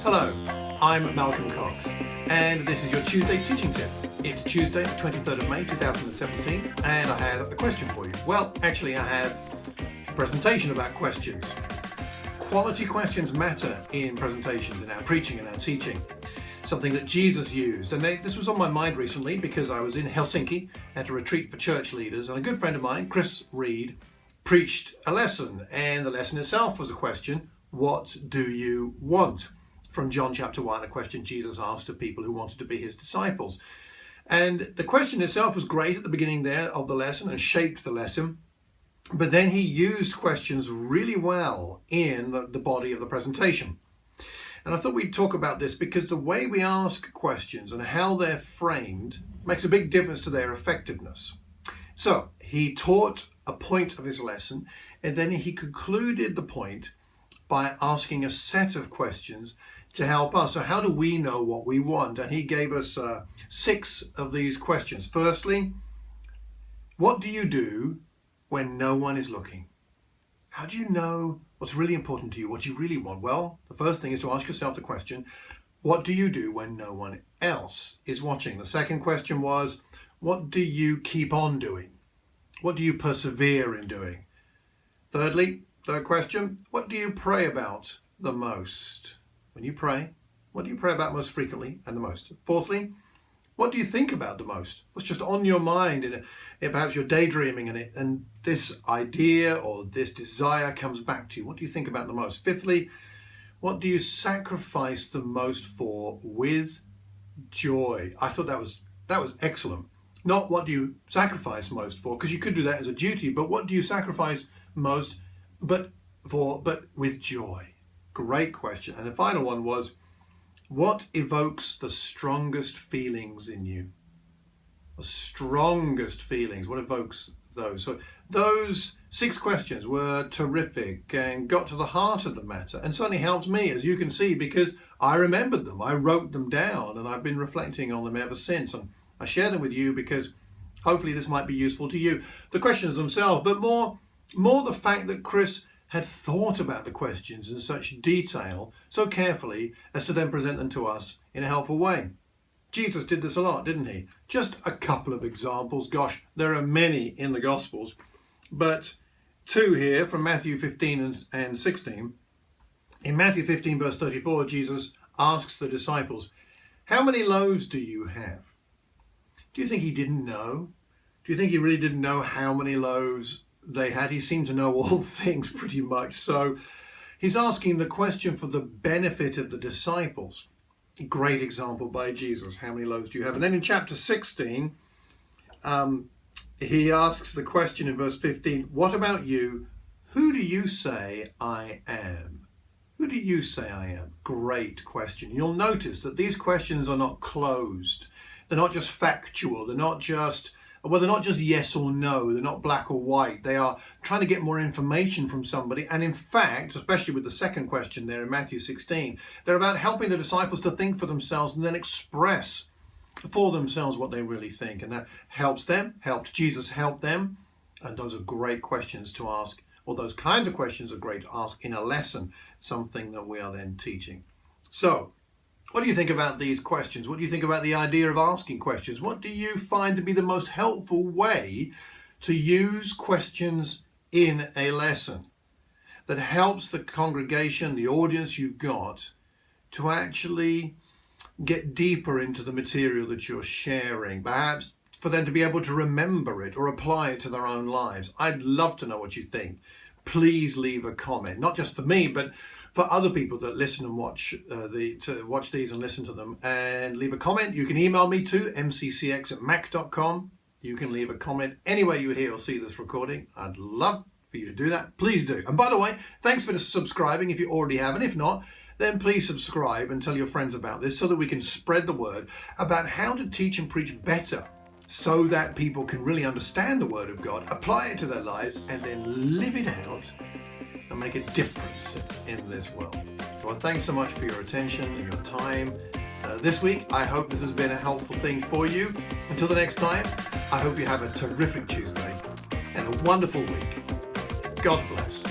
Hello, I'm Malcolm Cox, and this is your Tuesday Teaching Tip. It's Tuesday, 23rd of May 2017, and I have a question for you. Well, actually, I have a presentation about questions. Quality questions matter in presentations, in our preaching and our teaching. Something that Jesus used. And this was on my mind recently because I was in Helsinki at a retreat for church leaders, and a good friend of mine, Chris Reed, preached a lesson, and the lesson itself was a question: what do you want? From John chapter 1, a question Jesus asked of people who wanted to be his disciples. And the question itself was great at the beginning there of the lesson and shaped the lesson. But then he used questions really well in the body of the presentation. And I thought we'd talk about this because the way we ask questions and how they're framed makes a big difference to their effectiveness. So he taught a point of his lesson, and then he concluded the point by asking a set of questions to help us. So how do we know what we want? And he gave us 6 of these questions. Firstly, what do you do when no one is looking? How do you know what's really important to you, what you really want? Well, the first thing is to ask yourself the question, what do you do when no one else is watching? The second question was, what do you keep on doing? What do you persevere in doing? Thirdly, third question, what do you pray about the most? When you pray, what do you pray about most frequently and the most? Fourthly, what do you think about the most? What's just on your mind? And perhaps you're daydreaming and this idea or this desire comes back to you. What do you think about the most? Fifthly, what do you sacrifice the most for with joy? I thought that was excellent. Not what do you sacrifice most for, because you could do that as a duty, but what do you sacrifice most but with joy? Great question. And the final one was, what evokes the strongest feelings in you? The strongest feelings, what evokes those? So those 6 questions were terrific and got to the heart of the matter, and certainly helped me, as you can see, because I remembered them. I wrote them down, and I've been reflecting on them ever since. And I share them with you because hopefully this might be useful to you. The questions themselves, but more the fact that Chris had thought about the questions in such detail, so carefully, as to then present them to us in a helpful way. Jesus did this a lot, didn't he? Just a couple of examples. Gosh, there are many in the Gospels, but 2 here from Matthew 15 and 16. In Matthew 15, verse 34, Jesus asks the disciples, how many loaves do you have? Do you think he didn't know? Do you think he really didn't know how many loaves they had? He seemed to know all things pretty much. So he's asking the question for the benefit of the disciples. Great example by Jesus. How many loaves do you have? And then in chapter 16, he asks the question in verse 15, what about you? Who do you say I am? Who do you say I am? Great question. You'll notice that these questions are not closed. They're not just factual. They're not just yes or no. They're not black or white. They are trying to get more information from somebody. And in fact, especially with the second question there in Matthew 16, they're about helping the disciples to think for themselves and then express for themselves what they really think. And that helps them, helped Jesus help them. And those are great questions to ask, or those kinds of questions are great to ask in a lesson, something that we are then teaching. So, what do you think about these questions? What do you think about the idea of asking questions? What do you find to be the most helpful way to use questions in a lesson that helps the congregation, the audience you've got, to actually get deeper into the material that you're sharing, perhaps for them to be able to remember it or apply it to their own lives? I'd love to know what you think. Please leave a comment, not just for me, but for other people that listen and watch these and listen to them, and leave a comment. You can email me to mccx@mac.com. You can leave a comment anywhere you hear or see this recording. I'd love for you to do that. Please do. And by the way, thanks for subscribing if you already have, and if not, then please subscribe and tell your friends about this so that we can spread the word about how to teach and preach better, so that people can really understand the Word of God, apply it to their lives, and then live it out and make a difference in this world. Well, thanks so much for your attention and your time this week. I hope this has been a helpful thing for you. Until the next time, I hope you have a terrific Tuesday and a wonderful week. God bless.